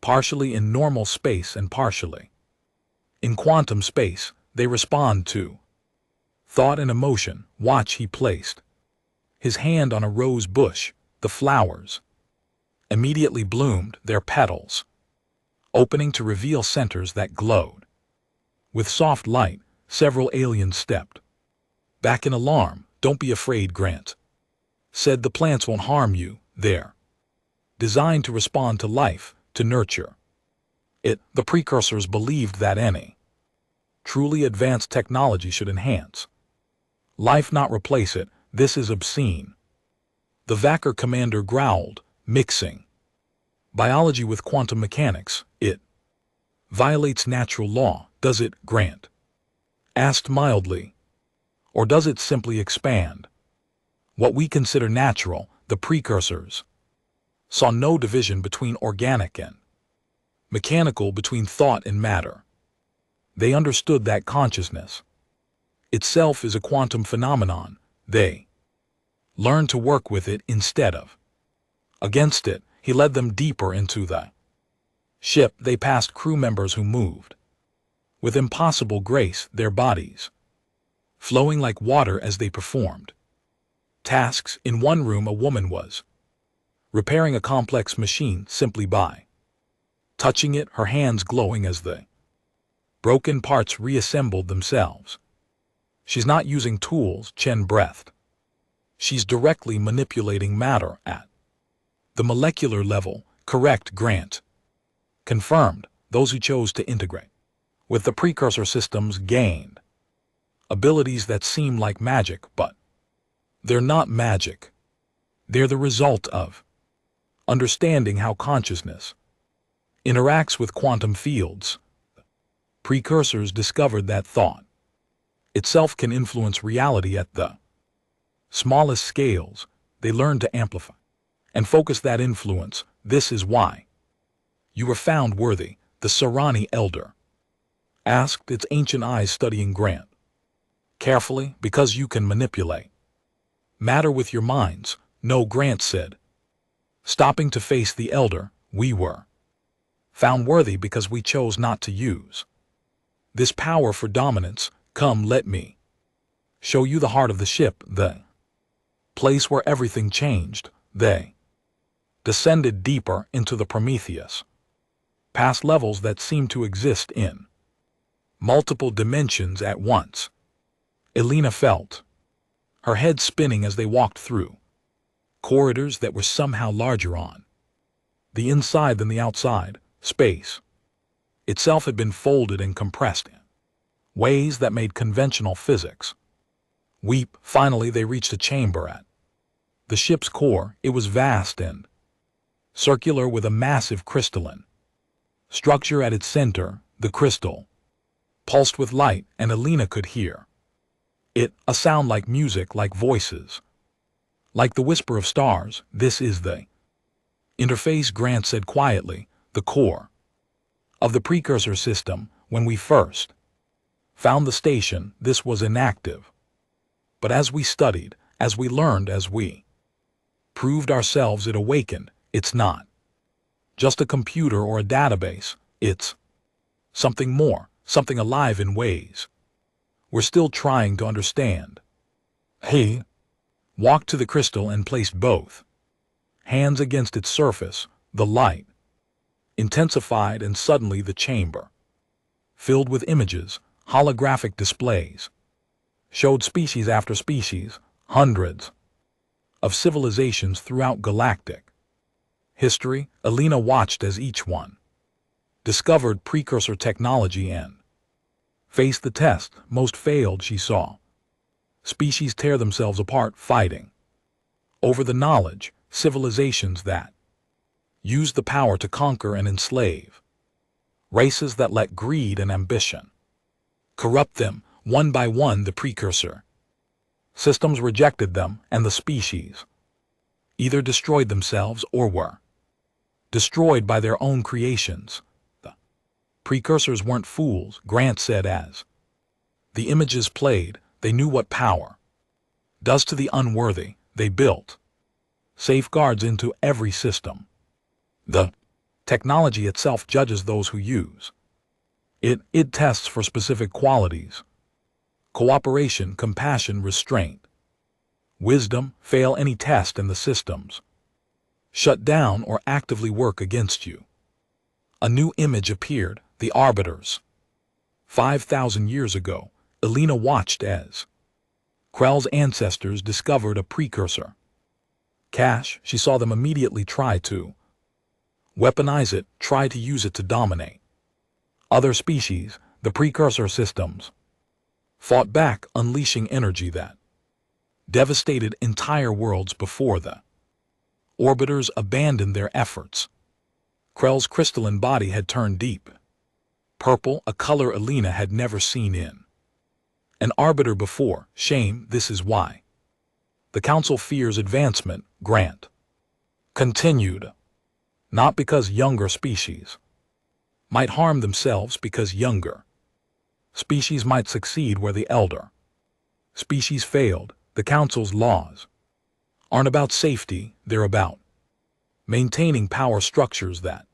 Speaker 1: partially in normal space and partially in quantum space. They respond to thought and emotion. Watch. He placed his hand on a rose bush. The flowers immediately bloomed, their petals opening to reveal centers that glowed with soft light. Several aliens stepped back in alarm. Don't be afraid, Grant said. The plants won't harm you. They're designed to respond to life, to nurture it. The precursors believed that any truly advanced technology should enhance life, not replace it. This is obscene. The Vacker commander growled, mixing biology with quantum mechanics. It violates natural law. Does it, Grant asked mildly. Or does it simply expand? What we consider natural, the precursors, saw no division between organic and mechanical, between thought and matter. They understood that consciousness itself is a quantum phenomenon. They learned to work with it instead of against it. He led them deeper into the ship. They passed crew members who moved with impossible grace, their bodies flowing like water as they performed tasks. In one room, a woman was repairing a complex machine simply by touching it, her hands glowing as the broken parts reassembled themselves. She's not using tools, Chen breathed. She's directly manipulating matter at the molecular level. Correct, Grant confirmed. Those who chose to integrate with the precursor systems gained abilities that seem like magic, but they're not magic. They're the result of understanding how consciousness interacts with quantum fields. Precursors discovered that thought itself can influence reality at the smallest scales. They learned to amplify and focus that influence. This is why you were found worthy, the Sarani elder asked, its ancient eyes studying Grant carefully. Because you can manipulate matter with your minds. No, Grant said, stopping to face the elder. We were found worthy because we chose not to use this power for dominance. Come, let me show you the heart of the ship, the place where everything changed. They descended deeper into the Prometheus, past levels that seemed to exist in multiple dimensions at once. Elena felt her head spinning as they walked through corridors that were somehow larger on the inside than the outside. Space itself had been folded and compressed in ways that made conventional physics weep. Finally, they reached a chamber at the ship's core. It was vast and circular with a massive crystalline structure at its center. The crystal pulsed with light, and Elena could hear it, a sound like music, like voices, like the whisper of stars. This is the interface, Grant said quietly, the core of the precursor system. When we first found the station, this was inactive. But as we studied, as we learned, as we proved ourselves, it awakened. It's not just a computer or a database. It's something more, something alive in ways we're still trying to understand. He walked to the crystal and placed both hands against its surface. The light intensified, and suddenly the chamber filled with images. Holographic displays showed species after species, hundreds of civilizations throughout galactic history. Elena watched as each one discovered precursor technology and faced the test. Most failed, she saw species tear themselves apart fighting over the knowledge, civilizations that used the power to conquer and enslave, races that let greed and ambition corrupt them. One by one, the precursor systems rejected them, and the species either destroyed themselves or were destroyed by their own creations. The precursors weren't fools, Grant said as the images played. They knew what power does to the unworthy. They built safeguards into every system. The technology itself judges those who use it. It tests for specific qualities: cooperation, compassion, restraint, wisdom. Fail any test and the systems shut down or actively work against you. A new image appeared, the Arbiters. 5,000 years ago, Elena watched as Krell's ancestors discovered a precursor cache. She saw them immediately try to weaponize it, try to use it to dominate other species. The precursor systems fought back, unleashing energy that devastated entire worlds. Before the orbiters abandoned their efforts, Krell's crystalline body had turned deep purple, a color Elena had never seen in An arbiter before, shame, this is why. The council fears advancement, Grant. Continued. Not because younger species might harm themselves, because younger species might succeed where the elder species failed. The council's laws aren't about safety, they're about maintaining power structures that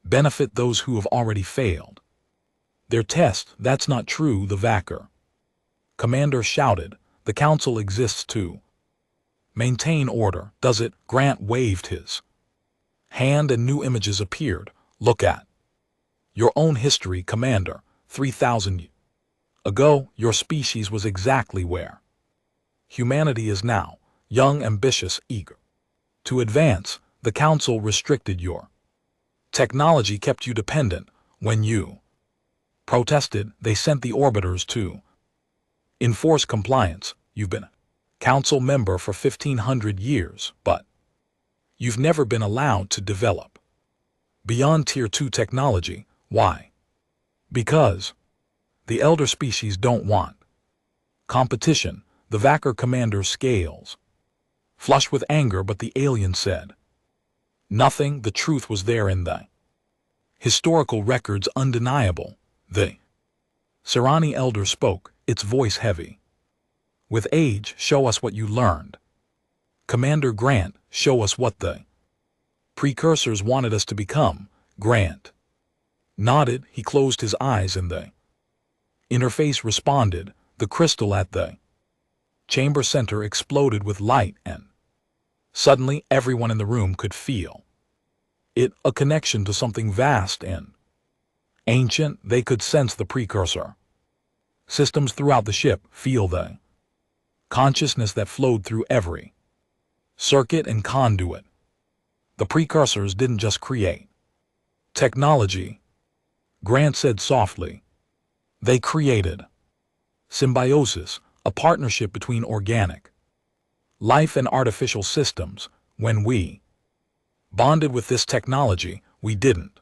Speaker 1: benefit those who have already failed. Their test, that's not true, the Vacker commander shouted. The council exists to maintain order, does it? Grant waved his hand and new images appeared. Look at your own history, Commander. 3,000 years ago, your species was exactly where humanity is now, young, ambitious, eager to advance. The council restricted your technology, kept you dependent. When you protested, they sent the orbiters to enforce compliance. You've been a council member for 1,500 years, but you've never been allowed to develop beyond Tier 2 technology. Why? Because the elder species don't want competition. The Vacker commander scales flushed with anger, but the alien said nothing. The truth was there in the historical records, undeniable. The Serani elder spoke, its voice heavy with age. Show us what you learned. Commander Grant, show us what the precursors wanted us to become. Grant nodded. He closed his eyes and the interface responded. The crystal at the chamber center exploded with light, and suddenly everyone in the room could feel it, a connection to something vast and ancient. They could sense the precursor systems throughout the ship, feel the consciousness that flowed through every circuit and conduit. The precursors didn't just create technology, Grant said softly. They created symbiosis, a partnership between organic life and artificial systems. When we bonded with this technology, we didn't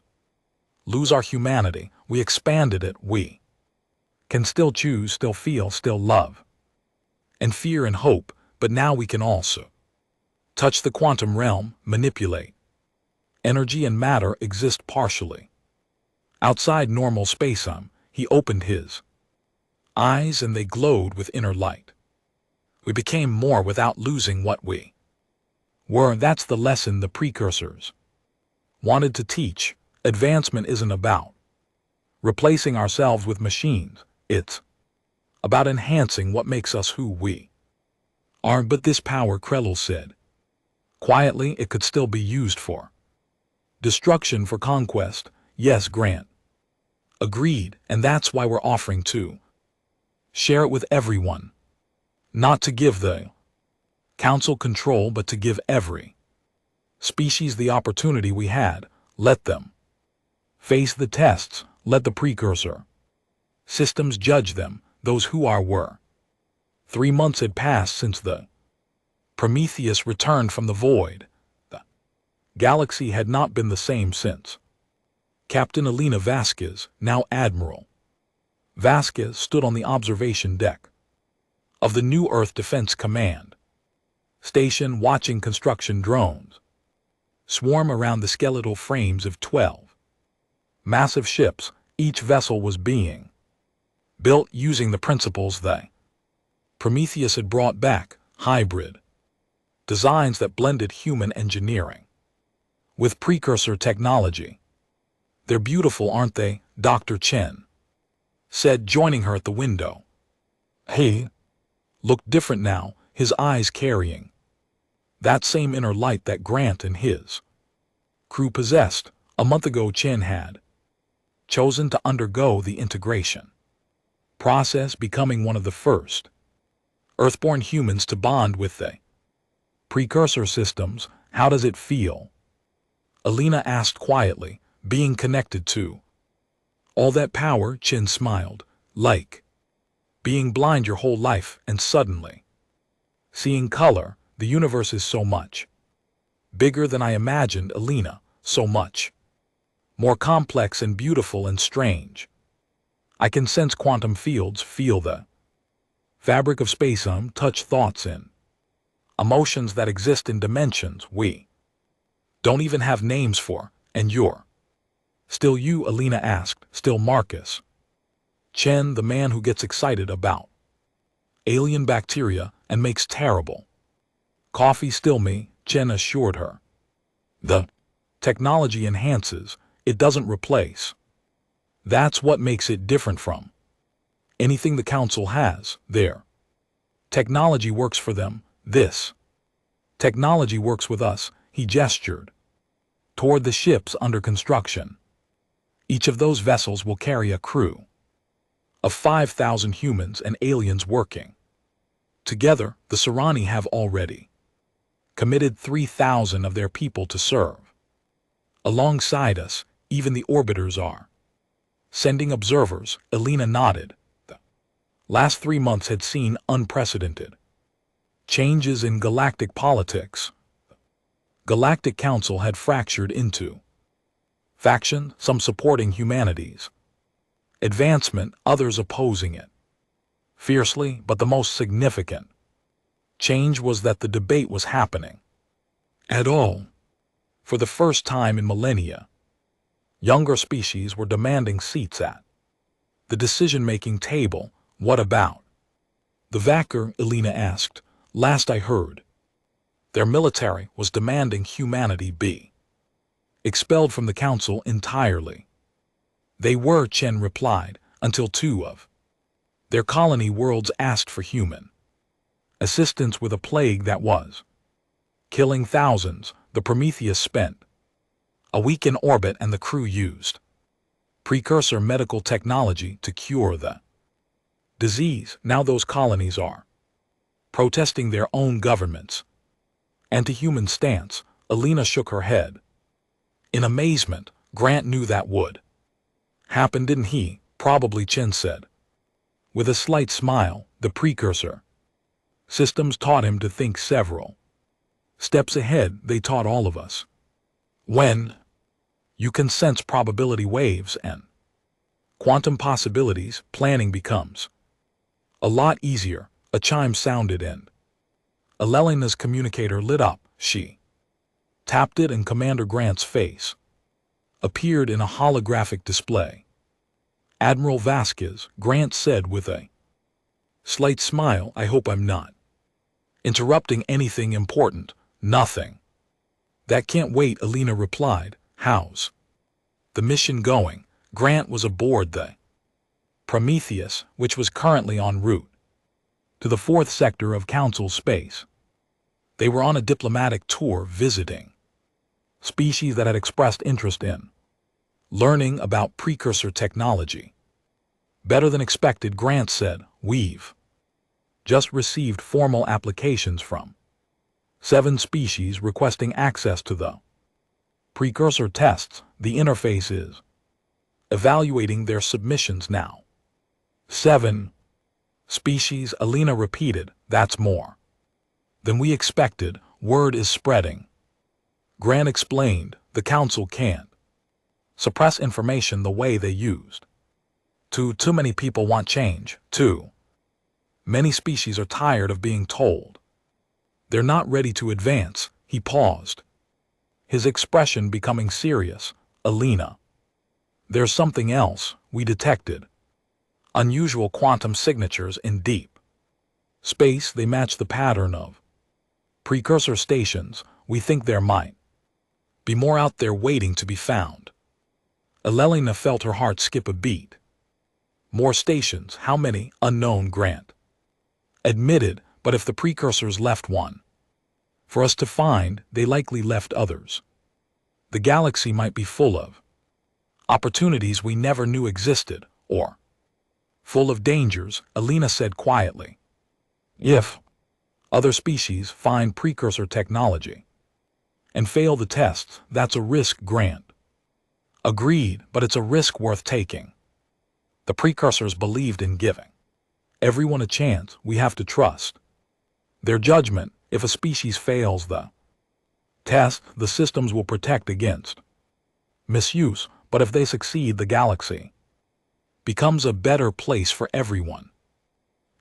Speaker 1: lose our humanity, we expanded it. We can still choose, still feel, still love, and fear and hope, but now we can also touch the quantum realm, manipulate energy and matter, exist partially outside normal space. He opened his eyes and they glowed with inner light. We became more without losing what we were. That's the lesson the precursors wanted to teach. Advancement isn't about replacing ourselves with machines. It's about enhancing what makes us who we are. But this power, Krell said quietly, it could still be used for destruction, for conquest. Yes, Grant agreed, and that's why we're offering to share it with everyone. Not to give the council control, but to give every species the opportunity we had. Let them face the tests. Let the precursor systems judge them, those who were. 3 months had passed since the Prometheus returned from the void. The galaxy had not been the same since. Captain Elena Vasquez, now Admiral Vasquez, stood on the observation deck of the New Earth Defense Command station, watching construction drones swarm around the skeletal frames of 12 massive ships. Each vessel was being built using the principles the Prometheus had brought back, hybrid designs that blended human engineering with precursor technology. They're beautiful, aren't they? Dr. Chen said, joining her at the window. He looked different now, his eyes carrying that same inner light that Grant and his crew possessed. A month ago, Chen had chosen to undergo the integration process, becoming one of the first Earthborn humans to bond with the precursor systems. How does it feel? Elena asked quietly, being connected to all that power. Chen smiled, like being blind your whole life and suddenly seeing color. The universe is so much bigger than I imagined, Elena, so much more complex and beautiful and strange. I can sense quantum fields, feel the Fabric of space touch thoughts in. Emotions that exist in dimensions we don't even have names for, and you're still you, Alina asked, still Marcus. Chen, the man who gets excited about alien bacteria and makes terrible coffee, still me, Chen assured her. The technology enhances, it doesn't replace. That's what makes it different from anything the Council has. Their technology works for them. This technology works with us, he gestured toward the ships under construction. Each of those vessels will carry a crew of 5,000 humans and aliens working. Together, the Serani have already committed 3,000 of their people to serve. Alongside us, even the orbiters are sending observers, Alina nodded. The last 3 months had seen unprecedented changes in galactic politics. The Galactic Council had fractured into factions, some supporting humanity's advancement, others opposing it fiercely, but the most significant change was that the debate was happening at all. For the first time in millennia, younger species were demanding seats at the decision-making table. What about the Vacker? Alina asked. Last I heard, their military was demanding humanity be expelled from the Council entirely. They were, Chen replied, until 2 of their colony worlds asked for human assistance with a plague that was killing thousands. The Prometheus spent a week in orbit and the crew used precursor medical technology to cure the disease. Now those colonies are protesting their own government's anti-human stance. Alina shook her head in amazement. Grant knew that would happen, didn't he? Probably, Chen said with a slight smile. The precursor systems taught him to think several steps ahead. They taught all of us. When you can sense probability waves and quantum possibilities, planning becomes a lot easier. A chime sounded and Alelina's communicator lit up. She tapped it and Commander Grant's face appeared in a holographic display. Admiral Vasquez, Grant said with a slight smile, I hope I'm not interrupting anything important. Nothing. That can't wait, Alina replied. How's the mission going? Grant was aboard the Prometheus, which was currently en route to the 4th sector of Council space. They were on a diplomatic tour visiting species that had expressed interest in learning about precursor technology. Better than expected, Grant said. We've just received formal applications from 7 species requesting access to the precursor tests. The interface is evaluating their submissions now. 7 species, Alina repeated. That's more than we expected. Word is spreading. Grant explained. The Council can't suppress information the way they used. Too many people want change. Too many species are tired of being told they're not ready to advance. He paused, his expression becoming serious. Alina, there's something else we detected. Unusual quantum signatures in deep space. They match the pattern of precursor stations. We think there might be more out there waiting to be found. Alina felt her heart skip a beat. More stations? How many? Unknown, Grant admitted, but if the precursors left one for us to find, they likely left others. The galaxy might be full of opportunities we never knew existed, or full of dangers, Alina said quietly. If other species find precursor technology and fail the tests, that's a risk, Grant agreed, but it's a risk worth taking. The precursors believed in giving everyone a chance. We have to trust their judgment. If a species fails the test, the systems will protect against misuse, but if they succeed, the galaxy becomes a better place for everyone.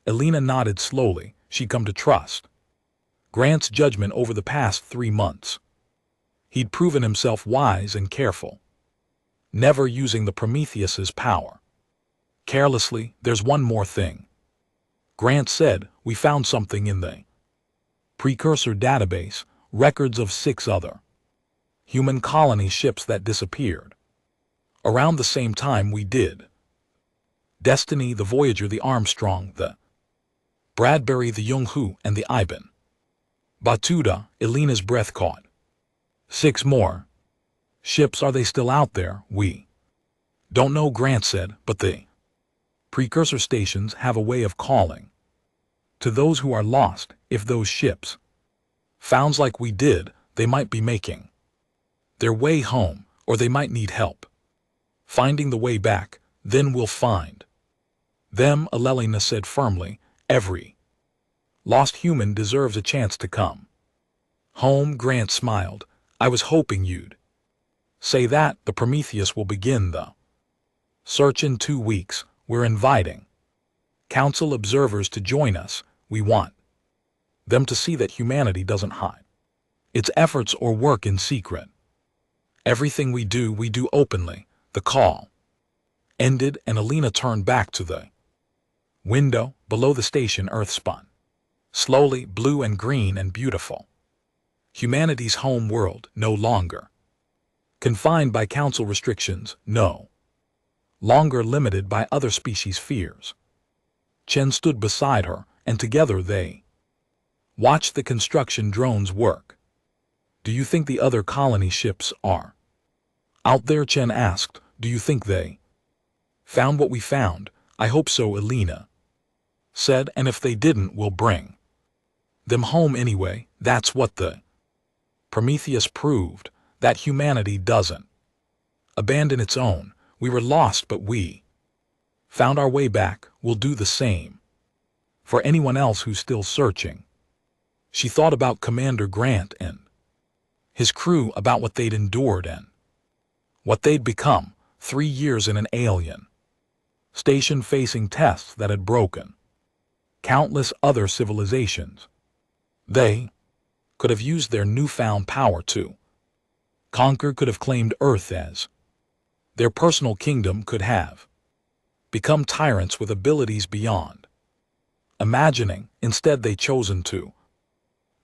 Speaker 1: Elena nodded slowly. She'd come to trust Grant's judgment over the past 3 months. He'd proven himself wise and careful, never using the Prometheus's power carelessly. There's one more thing, Grant said. We found something in the precursor database, records of 6 other human colony ships that disappeared around the same time we did. Destiny, the Voyager, the Armstrong, the Bradbury, the Young-Hu, and the Iben Batuta. Elena's breath caught. 6 more ships. Are they still out there? We don't know, Grant said, but the precursor stations have a way of calling to those who are lost. If those ships found like we did, they might be making their way home, or they might need help finding the way back. Then we'll find them, Elena said firmly. Every lost human deserves a chance to come home. Grant smiled. I was hoping you'd say that. The Prometheus will begin the search in 2 weeks. We're inviting Council observers to join us. We want them to see that humanity doesn't hide its efforts or work in secret. Everything we do openly. The call ended, and Elena turned back to the window. Below the station, Earth spun slowly, blue and green and beautiful. Humanity's home world, no longer confined by Council restrictions, no longer limited by other species' fears. Chen stood beside her, and together they watched the construction drones work. Do you think the other colony ships are out there? Chen asked. Do you think they found what we found? I hope so, Elena said, and if they didn't, we'll bring them home anyway. That's what the Prometheus proved, that humanity doesn't abandon its own. We were lost, but we found our way back. We'll do the same for anyone else who's still searching. She thought about Commander Grant and his crew, about what they'd endured and what they'd become. 3 years in an alien station, facing tests that had broken countless other civilizations. They could have used their newfound power to conquer, could have claimed Earth as their personal kingdom, could have become tyrants with abilities beyond imagining. Instead, they chosen to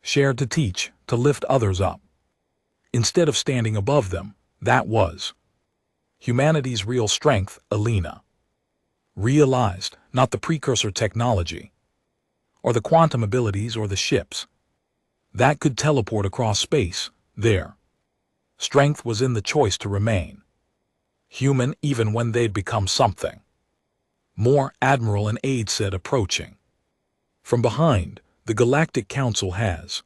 Speaker 1: share, to teach, to lift others up instead of standing above them. That was humanity's real strength, Elena realized. Not the precursor technology, or the quantum abilities, or the ships that could teleport across space. Their strength was in the choice to remain human even when they'd become something more. Admiral and aide said, approaching from behind. The Galactic Council has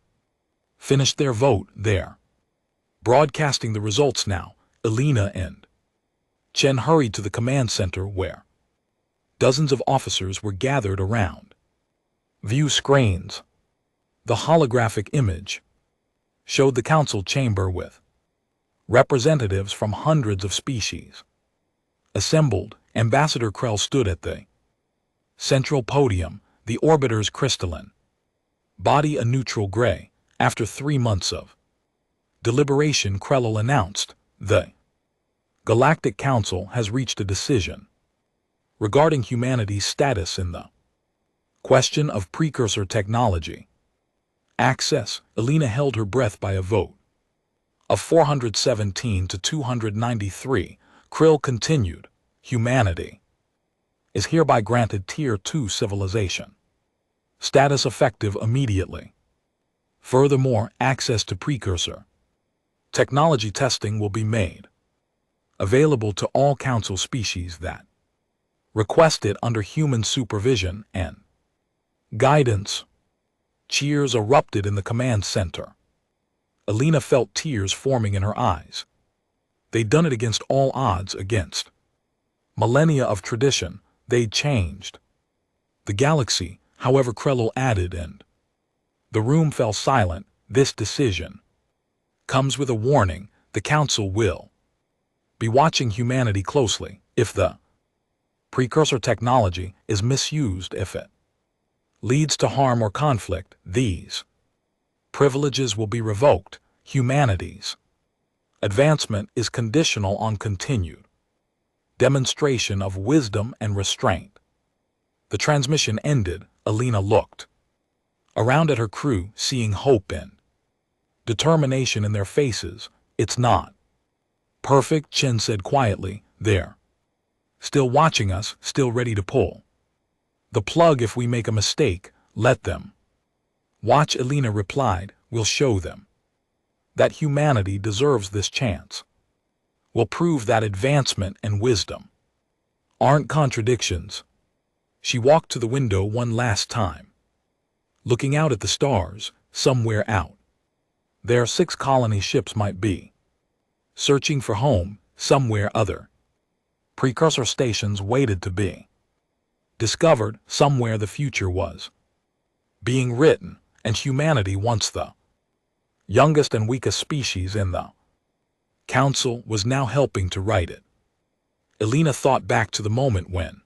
Speaker 1: finished their vote. They're broadcasting the results now. Elena and Chen hurried to the command center, where dozens of officers were gathered around view screens. The holographic image showed the council chamber with representatives from hundreds of species assembled. Ambassador Krell stood at the central podium, the orbiter's crystalline body a neutral gray. After 3 months of deliberation, Krell announced, the Galactic Council has reached a decision regarding humanity's status in the question of precursor technology access. Elena held her breath. By a vote of 417 to 293, Krill continued, humanity is hereby granted Tier 2 civilization status, effective immediately. Furthermore, access to precursor technology testing will be made available to all Council species that request it under human supervision and guidance. Cheers erupted in the command center. Elena felt tears forming in her eyes. They'd done it against all odds, against millennia of tradition. They'd changed the galaxy. However, Krell added, and the room fell silent. This decision comes with a warning. The Council will be watching humanity closely. If the precursor technology is misused, if it leads to harm or conflict, these privileges will be revoked. Humanity's advancement is conditional on continued demonstration of wisdom and restraint. The transmission ended. Alina looked around at her crew, seeing hope and determination in their faces. It's not perfect, Chen said quietly. They're still watching us, still ready to pull the plug if we make a mistake. Let them watch, Alina replied. We'll show them that humanity deserves this chance. We'll prove that advancement and wisdom aren't contradictions. She walked to the window one last time, looking out at the stars. Somewhere out there 6 colony ships might be searching for home. Somewhere other precursor stations waited to be discovered. Somewhere the future was being written, and humanity, once the youngest and weakest species in the Council, was now helping to write it. Alina thought back to the moment when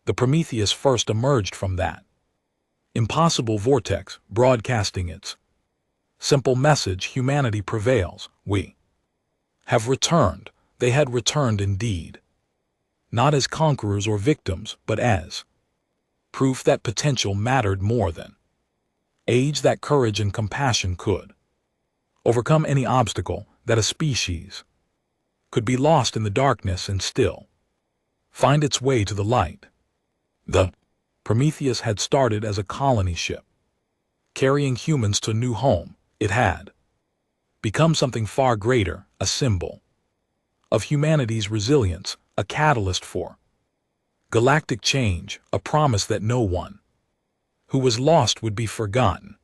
Speaker 1: the Prometheus first emerged from that impossible vortex, broadcasting its simple message: humanity prevails. We have returned. They had returned indeed, not as conquerors or victims, but as proof that potential mattered more than age, that courage and compassion could overcome any obstacle, that a species could be lost in the darkness and still find its way to the light. The Prometheus had started as a colony ship, carrying humans to a new home. It had become something far greater, a symbol of humanity's resilience, a catalyst for galactic change, a promise that no one who was lost would be forgotten.